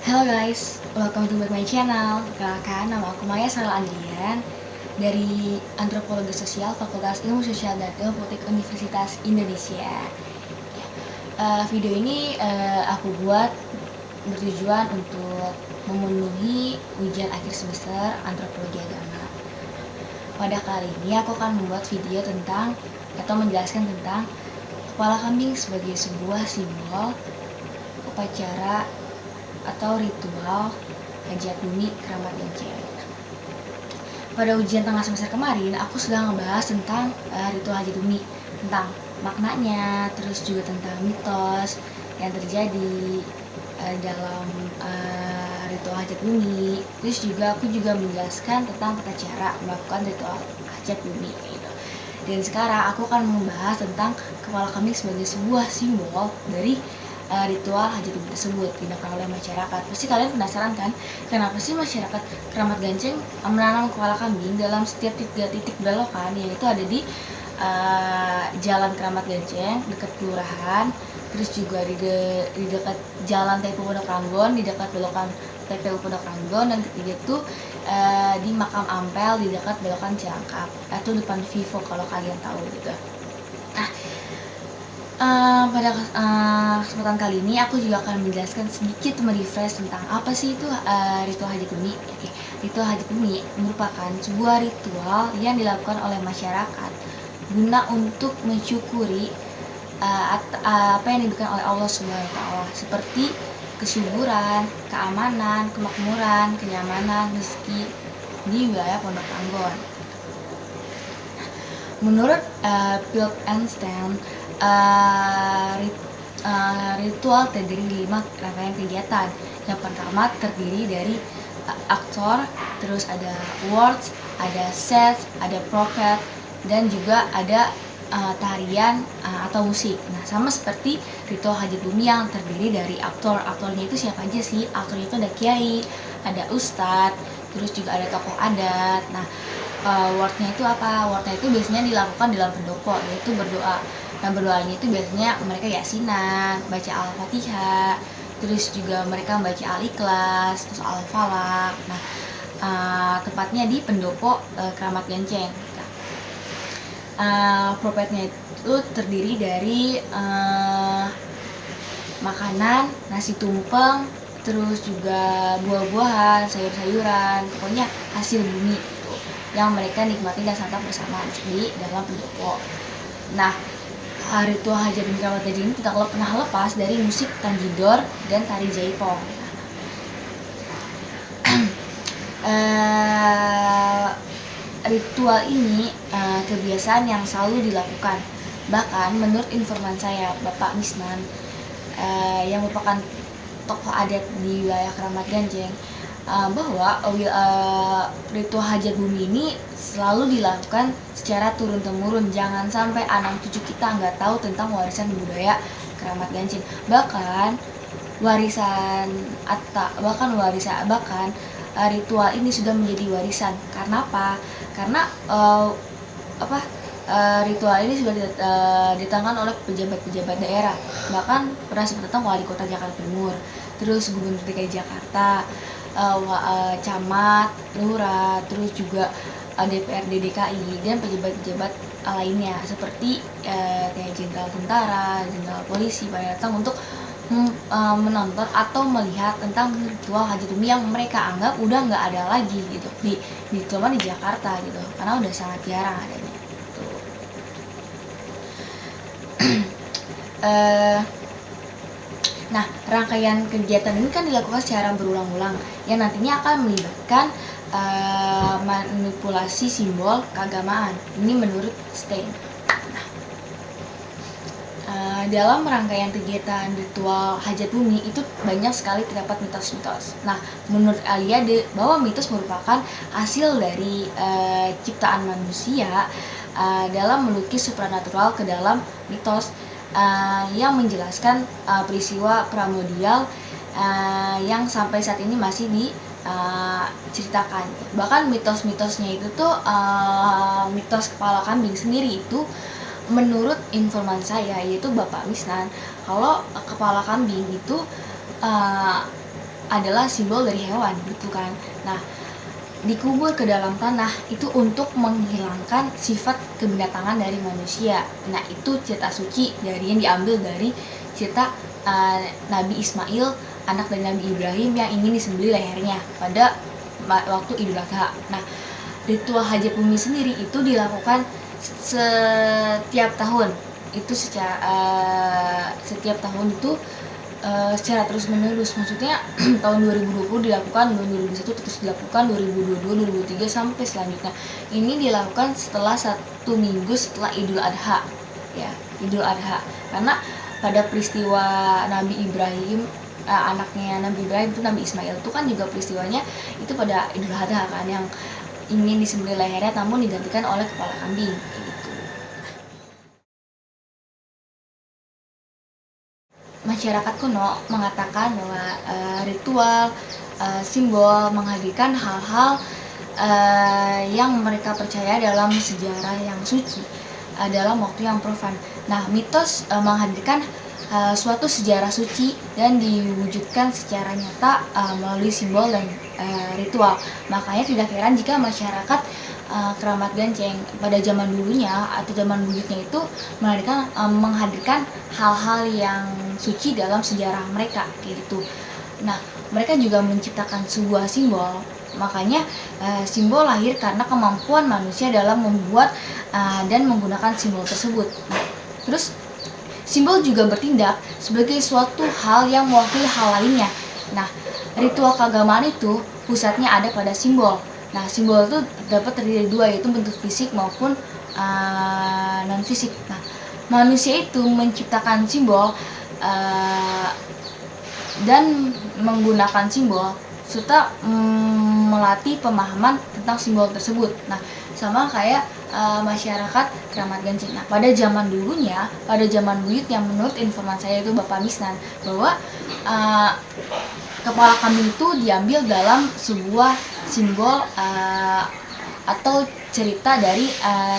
Hello guys, welcome to my channel. Perkenalkan, nama aku Maya Sarah Andrian dari Antropologi Sosial Fakultas Ilmu Sosial dan Ilmu Politik Universitas Indonesia. Video ini aku buat bertujuan untuk memenuhi ujian akhir semester Antropologi Agama. Pada kali ini aku akan membuat video tentang atau menjelaskan tentang kepala kambing sebagai sebuah simbol upacara atau ritual hajat bumi Kramat Ganceng. Pada ujian tengah semester kemarin, aku sudah ngebahas tentang ritual hajat bumi, tentang maknanya, terus juga tentang mitos yang terjadi dalam ritual hajat bumi. Terus juga aku juga menjelaskan tentang tata cara melakukan ritual hajat bumi. Gitu. Dan sekarang aku akan membahas tentang kepala kambing sebagai sebuah simbol dari ritual hajat bumi tersebut dilakukan oleh masyarakat. Pasti kalian penasaran kan, kenapa sih masyarakat Kramat Ganceng menanam kepala kambing dalam setiap titik belokan, yaitu ada di Jalan Kramat Ganceng dekat kelurahan, terus juga di dekat Jalan TPU Pondok Ranggon, di dekat belokan TPU Pondok Ranggon, dan ketiga itu di Makam Ampel di dekat belokan Cilangkap atau depan Vivo kalau kalian tahu gitu. Nah, pada kesempatan kali ini aku juga akan menjelaskan sedikit merefresh tentang apa sih itu ritual hajat bumi. Oke, ritual hajat bumi merupakan sebuah ritual yang dilakukan oleh masyarakat guna untuk mensyukuri apa yang diberikan oleh Allah Subhanahu wa Ta'ala, seperti kesuburan, keamanan, kemakmuran, kenyamanan, rezeki di wilayah Pondok Ranggon. Menurut Philip Einstein, ritual terdiri 5 rangkaian kegiatan. Yang pertama terdiri dari aktor, terus ada words, ada set, ada prophet, dan juga ada tarian atau musik. Nah, sama seperti ritual hajat bumi yang terdiri dari aktor. Aktornya itu siapa aja sih? Aktornya itu ada kiai, ada ustadz, terus juga ada tokoh adat. Nah, wordnya itu apa? Wordnya itu biasanya dilakukan dalam pendopo, yaitu berdoa. Nah, berdoanya itu biasanya mereka yasinan, baca Al-Fatihah, terus juga mereka membaca Al-Ikhlas, terus Al-Falaq. Nah, tepatnya di pendopo Kramat Ganceng. Propetnya itu terdiri dari makanan, nasi tumpeng, terus juga buah-buahan, sayur-sayuran, pokoknya hasil bumi gitu, yang mereka nikmati dan santap bersama di dalam pendopo. Nah, ritual hajat bumi Kramat Ganceng ini tidak pernah lepas dari musik tanjidor dan tari jaipong. Ritual ini kebiasaan yang selalu dilakukan. Bahkan menurut informan saya, Bapak Misnan, yang merupakan tokoh adat di wilayah Kramat Ganceng, bahwa ritual hajat bumi ini selalu dilakukan secara turun-temurun. Jangan sampai anak cucu kita nggak tahu tentang warisan budaya Kramat Ganceng. Bahkan ritual ini sudah menjadi warisan. Karena apa? Karena ritual ini sudah ditangani oleh pejabat-pejabat daerah. Bahkan pernah sempat datang wali kota Jakarta Timur, terus gubernur DKI Jakarta, camat, lurah, terus juga DPRD DKI dan pejabat-pejabat lainnya seperti jenderal tentara, jenderal polisi pada datang untuk menonton atau melihat tentang ritual hajat bumi yang mereka anggap udah nggak ada lagi gitu cuma di Jakarta gitu, karena udah sangat jarang adanya gitu. Nah, rangkaian kegiatan ini kan dilakukan secara berulang-ulang yang nantinya akan melibatkan manipulasi simbol keagamaan. Ini menurut Stein. Dalam rangkaian kegiatan ritual hajat bumi itu banyak sekali terdapat mitos-mitos. Nah, menurut Aliade bahwa mitos merupakan hasil dari ciptaan manusia dalam melukis supranatural ke dalam mitos yang menjelaskan peristiwa primordial yang sampai saat ini masih diceritakan. Bahkan mitos-mitosnya itu tuh mitos kepala kambing sendiri itu, menurut informan saya yaitu Bapak Misnan, kalau kepala kambing itu adalah simbol dari hewan gitu kan. Nah, dikubur ke dalam tanah itu untuk menghilangkan sifat kebinatangan dari manusia. Nah, itu cerita suci dari yang diambil dari cerita Nabi Ismail, anak dari Nabi Ibrahim yang ingin disembelih lehernya pada waktu Idul Adha. Nah, ritual hajat bumi sendiri itu dilakukan setiap tahun. Itu setiap tahun itu secara terus menerus, maksudnya tahun 2020 dilakukan, tahun 2021 terus dilakukan, 2022, 2023 sampai selanjutnya. Ini dilakukan setelah 1 minggu setelah Idul Adha, ya, Idul Adha. Karena pada peristiwa Nabi Ibrahim, anaknya Nabi Ibrahim itu Nabi Ismail itu kan juga peristiwanya itu pada Idul Adha kan, yang ingin disembelih lehernya namun digantikan oleh kepala kambing. Masyarakat kuno mengatakan bahwa ritual simbol menghadirkan hal-hal yang mereka percaya dalam sejarah yang suci dalam waktu yang profan. Nah, mitos menghadirkan suatu sejarah suci dan diwujudkan secara nyata melalui simbol dan ritual. Makanya tidak heran jika masyarakat Keramat Ganceng pada zaman dulunya atau zaman buyutnya itu menghadirkan hal-hal yang suci dalam sejarah mereka kayak gitu. Nah, mereka juga menciptakan sebuah simbol. Makanya simbol lahir karena kemampuan manusia dalam membuat dan menggunakan simbol tersebut. Nah, terus simbol juga bertindak sebagai suatu hal yang mewakili hal lainnya. Nah, ritual keagamaan itu pusatnya ada pada simbol. Nah, simbol itu dapat terdiri dari dua, yaitu bentuk fisik maupun non fisik. Nah, manusia itu menciptakan simbol dan menggunakan simbol serta melatih pemahaman tentang simbol tersebut. Nah, sama kayak masyarakat Keramat Ganceng. Nah, pada zaman dulunya, pada zaman buyut yang menurut informasi saya itu Bapak Misnan, bahwa kepala kambing itu diambil dalam sebuah simbol atau cerita dari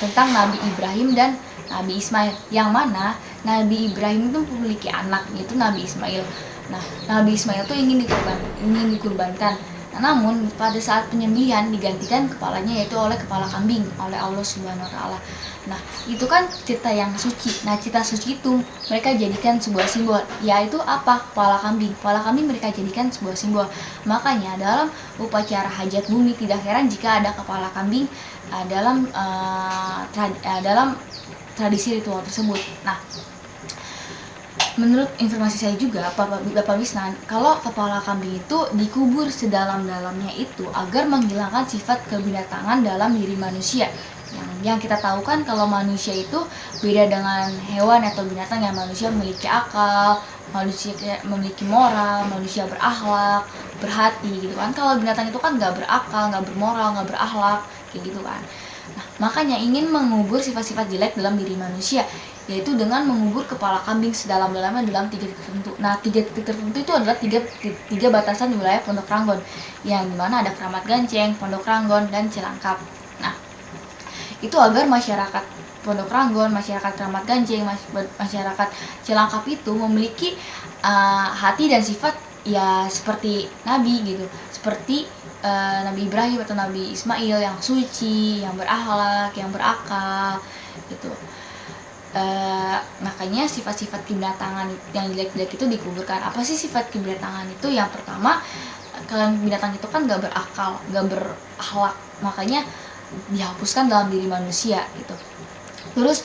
tentang Nabi Ibrahim dan Nabi Ismail, yang mana Nabi Ibrahim itu memiliki anak, yaitu Nabi Ismail. Nah, Nabi Ismail itu ingin dikurbankan. Nah, namun pada saat penyembelihan digantikan kepalanya, yaitu oleh kepala kambing oleh Allah Subhanahu wa taala. Nah, itu kan cerita yang suci. Nah, cerita suci itu mereka jadikan sebuah simbol, yaitu apa? Kepala kambing. Kepala kambing mereka jadikan sebuah simbol. Makanya dalam upacara hajat bumi tidak heran jika ada kepala kambing dalam tradisi ritual tersebut. Nah, menurut informasi saya juga, Bapak Wisnan, kalau kepala kambing itu dikubur sedalam-dalamnya itu agar menghilangkan sifat kebinatangan dalam diri manusia. Yang kita tahu kan kalau manusia itu beda dengan hewan atau binatang, yang manusia memiliki akal, manusia memiliki moral, manusia berakhlak, berhati gitu kan. Kalau binatang itu kan nggak berakal, nggak bermoral, nggak berakhlak kayak gitu kan. Nah, makanya ingin mengubur sifat-sifat jelek dalam diri manusia, yaitu dengan mengubur kepala kambing sedalam-dalamnya dalam 3 titik tertentu. Nah, 3 titik tertentu itu adalah tiga batasan di wilayah Pondok Ranggon, yang dimana ada Keramat Ganceng, Pondok Ranggon, dan Cilangkap. Nah, itu agar masyarakat Pondok Ranggon, masyarakat Keramat Ganceng, masyarakat Cilangkap itu memiliki hati dan sifat ya seperti Nabi gitu, seperti Nabi Ibrahim atau Nabi Ismail, yang suci, yang berakhlak, yang berakal gitu. Makanya sifat-sifat kebinatangan yang jelek-jelek itu dikuburkan. Apa sih sifat kebinatangan itu? Yang pertama, kalian binatang itu kan gak berakal, gak berakhlak, makanya dihapuskan dalam diri manusia gitu. Terus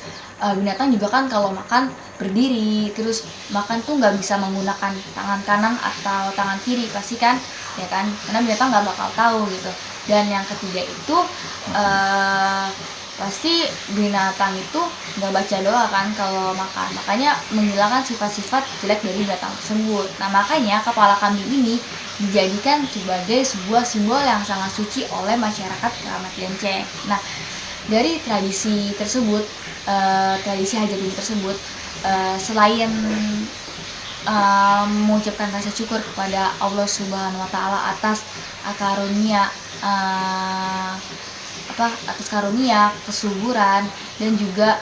binatang juga kan kalau makan berdiri, terus makan tuh nggak bisa menggunakan tangan kanan atau tangan kiri pasti kan, ya kan, karena binatang nggak bakal tahu gitu. Dan yang ketiga itu pasti binatang itu nggak baca doa kan kalau makan, makanya menghilangkan sifat-sifat jelek dari binatang tersebut. Nah, makanya kepala kambing ini dijadikan sebagai sebuah simbol yang sangat suci oleh masyarakat Keramat Ganceng. Nah, dari tradisi tersebut, tradisi hajat bumi tersebut, selain mengucapkan rasa syukur kepada Allah Subhanahu wa taala atas karunia atas karunia, kesuburan, dan juga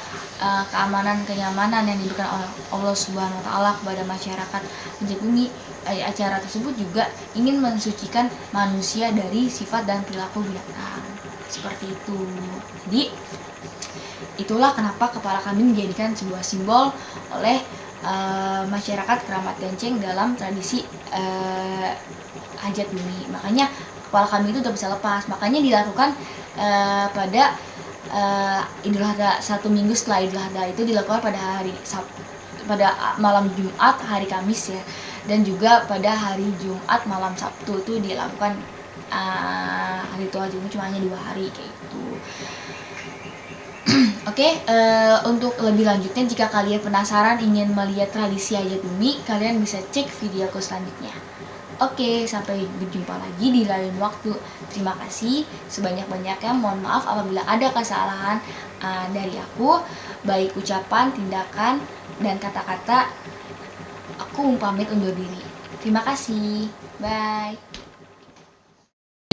keamanan, kenyamanan yang diberikan oleh Allah Subhanahu wa taala kepada masyarakat Hajat Bumi. Acara tersebut juga ingin mensucikan manusia dari sifat dan perilaku binatang. Seperti itu. Jadi itulah kenapa kepala kambing dijadikan sebuah simbol oleh masyarakat Keramat Ganceng dalam tradisi Hajat Bumi. Makanya kepala kambing itu tidak bisa lepas. Makanya dilakukan pada Idul Adha, 1 minggu setelah Idul Adha itu dilakukan pada pada malam Jumat, hari Kamis ya, dan juga pada hari Jumat malam Sabtu itu dilakukan hari tua Hajat Bumi cuma hanya 2 hari kayak gitu. Oke, untuk lebih lanjutnya jika kalian penasaran ingin melihat tradisi Hajat Bumi, kalian bisa cek videoku selanjutnya. Oke, sampai berjumpa lagi di lain waktu. Terima kasih sebanyak-banyaknya. Mohon maaf apabila ada kesalahan dari aku, baik ucapan, tindakan, dan kata-kata. Aku pamit undur diri. Terima kasih. Bye.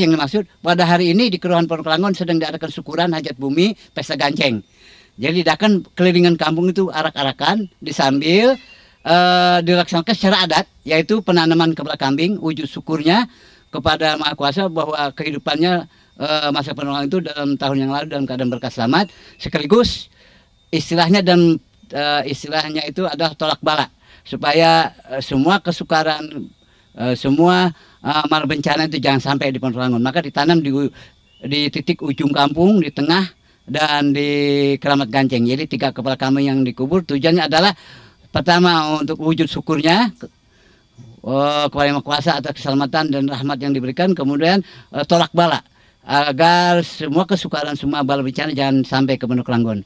Yang dimaksud pada hari ini di Kelurahan Pondok Rangon sedang diadakan syukuran Hajat Bumi Pesta Ganceng. Jadi diadakan kelilingan kampung itu arak-arakan disambil dilaksanakan secara adat, yaitu penanaman kepala kambing, wujud syukurnya kepada Maha Kuasa bahwa kehidupannya masa penolakan itu dalam tahun yang lalu dalam keadaan berkah selamat, sekaligus istilahnya istilahnya itu adalah tolak bala supaya semua kesukaran, semua mal bencana itu jangan sampai di Pondok Rangon. Maka ditanam di titik ujung kampung, di tengah, dan di Keramat Ganceng. Jadi 3 kepala kambing yang dikubur tujuannya adalah pertama untuk wujud syukurnya kepada Yang Maha Kuasa atas keselamatan dan rahmat yang diberikan. Kemudian tolak bala agar semua kesukaran, semua bala bencana jangan sampai ke Pondok Rangon.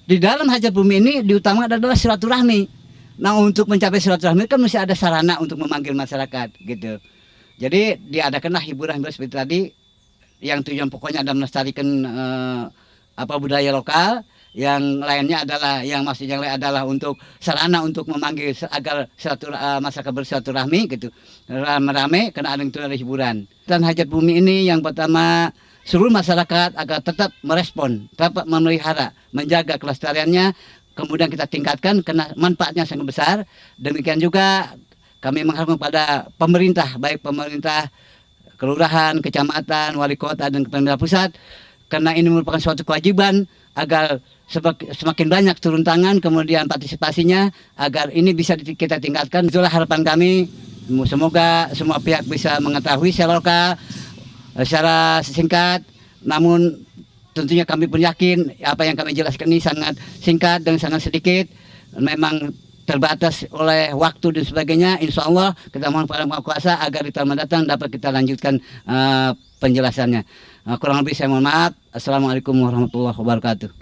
Di dalam hajat bumi ini diutamakan adalah silaturahmi. Nah, untuk mencapai silaturahmi kan mesti ada sarana untuk memanggil masyarakat gitu. Jadi diadakanlah hiburan-hiburan seperti tadi yang tujuan pokoknya adalah melestarikan budaya lokal. Yang lainnya adalah adalah untuk sarana untuk memanggil agar masyarakat bersilaturahmi gitu. Rame-rame karena ada hiburan. Dan hajat bumi ini yang pertama seluruh masyarakat agar tetap merespon, dapat memelihara, menjaga kelestariannya, kemudian kita tingkatkan karena manfaatnya sangat besar. Demikian juga kami mengharapkan kepada pemerintah, baik pemerintah kelurahan, kecamatan, wali kota dan pemerintah pusat, karena ini merupakan suatu kewajiban agar semakin banyak turun tangan, kemudian partisipasinya agar ini bisa kita tingkatkan. Itulah harapan kami. Semoga semua pihak bisa mengetahui secara lokal, secara singkat, namun tentunya kami pun yakin apa yang kami jelaskan ini sangat singkat dan sangat sedikit, memang terbatas oleh waktu dan sebagainya. Insya Allah kita mohon pada Maha Kuasa agar di tahun mendatang dapat kita lanjutkan penjelasannya. Kurang lebih saya mohon maaf. Assalamualaikum warahmatullahi wabarakatuh.